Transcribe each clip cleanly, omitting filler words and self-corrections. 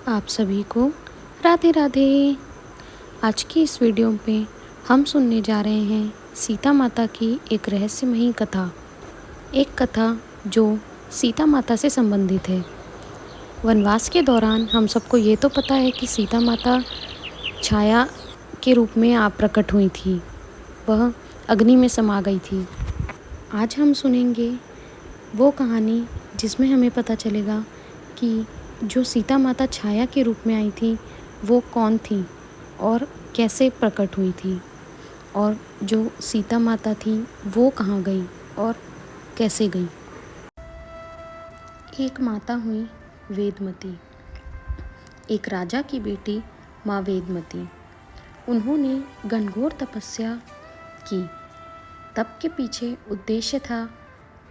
आप सभी को राधे राधे। आज की इस वीडियो में हम सुनने जा रहे हैं सीता माता की एक रहस्यमयी कथा। एक कथा जो सीता माता से संबंधित है। वनवास के दौरान हम सबको ये तो पता है कि सीता माता छाया के रूप में आप प्रकट हुई थी, वह अग्नि में समा गई थी। आज हम सुनेंगे वो कहानी जिसमें हमें पता चलेगा कि जो सीता माता छाया के रूप में आई थी वो कौन थी और कैसे प्रकट हुई थी, और जो सीता माता थी वो कहाँ गई और कैसे गई। एक माता हुई वेदमती, एक राजा की बेटी माँ वेदमती। उन्होंने घनघोर तपस्या की। तप के पीछे उद्देश्य था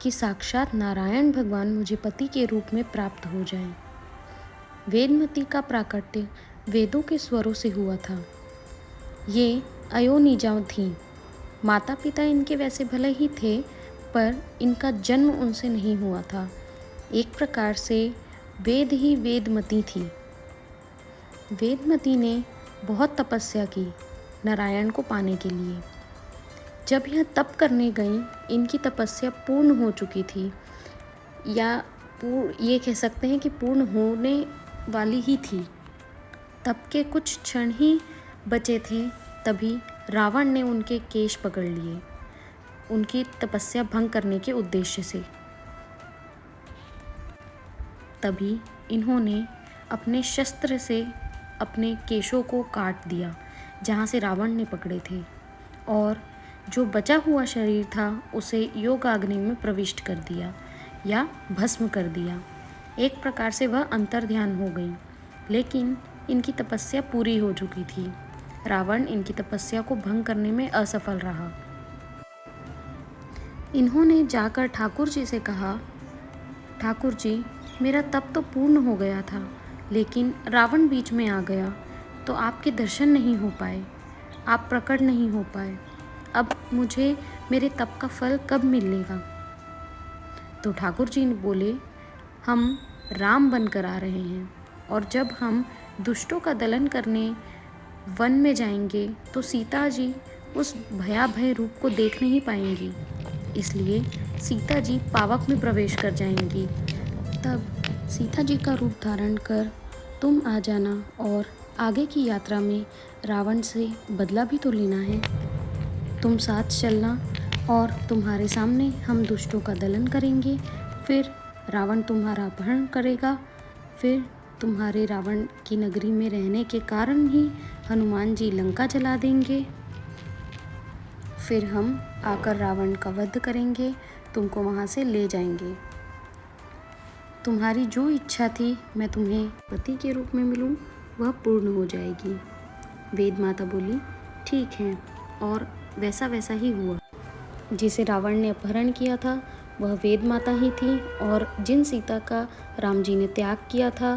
कि साक्षात नारायण भगवान मुझे पति के रूप में प्राप्त हो जाएं। वेदमती का प्राकट्य वेदों के स्वरों से हुआ था। ये अयोनिजा थी। माता पिता इनके वैसे भले ही थे, पर इनका जन्म उनसे नहीं हुआ था। एक प्रकार से वेद ही वेदमती थी। वेदमती ने बहुत तपस्या की नारायण को पाने के लिए। जब यह तप करने गई, इनकी तपस्या पूर्ण हो चुकी थी, या ये कह सकते हैं कि पूर्ण होने वाली ही थी। तप के कुछ क्षण ही बचे थे, तभी रावण ने उनके केश पकड़ लिए, उनकी तपस्या भंग करने के उद्देश्य से। तभी इन्होंने अपने शस्त्र से अपने केशों को काट दिया जहाँ से रावण ने पकड़े थे, और जो बचा हुआ शरीर था उसे योगाग्नि में प्रविष्ट कर दिया या भस्म कर दिया। एक प्रकार से वह अंतर्ध्यान हो गई, लेकिन इनकी तपस्या पूरी हो चुकी थी। रावण इनकी तपस्या को भंग करने में असफल रहा। इन्होंने जाकर ठाकुर जी से कहा, ठाकुर जी, मेरा तप तो पूर्ण हो गया था, लेकिन रावण बीच में आ गया तो आपके दर्शन नहीं हो पाए, आप प्रकट नहीं हो पाए। अब मुझे मेरे तप का फल कब मिलेगा? तो ठाकुर जी बोले, हम राम बनकर आ रहे हैं, और जब हम दुष्टों का दलन करने वन में जाएंगे तो सीता जी उस भयाभय रूप को देख नहीं पाएंगी, इसलिए सीता जी पावक में प्रवेश कर जाएंगी। तब सीता जी का रूप धारण कर तुम आ जाना, और आगे की यात्रा में रावण से बदला भी तो लेना है। तुम साथ चलना, और तुम्हारे सामने हम दुष्टों का दलन करेंगे। फिर रावण तुम्हारा अपहरण करेगा। फिर तुम्हारे रावण की नगरी में रहने के कारण ही हनुमान जी लंका जला देंगे। फिर हम आकर रावण का वध करेंगे, तुमको वहाँ से ले जाएंगे। तुम्हारी जो इच्छा थी मैं तुम्हें पति के रूप में मिलूं, वह पूर्ण हो जाएगी। वेद माता बोली, ठीक है, और वैसा वैसा ही हुआ। जिसे रावण ने अपहरण किया था वह वेद माता ही थी, और जिन सीता का राम जी ने त्याग किया था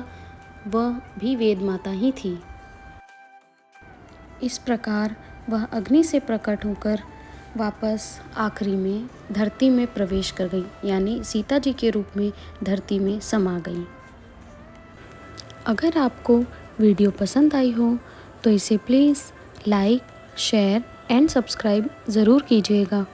वह भी वेद माता ही थी। इस प्रकार वह अग्नि से प्रकट होकर वापस आखिरी में धरती में प्रवेश कर गई, यानी सीता जी के रूप में धरती में समा गई। अगर आपको वीडियो पसंद आई हो तो इसे please like, share and subscribe ज़रूर कीजिएगा।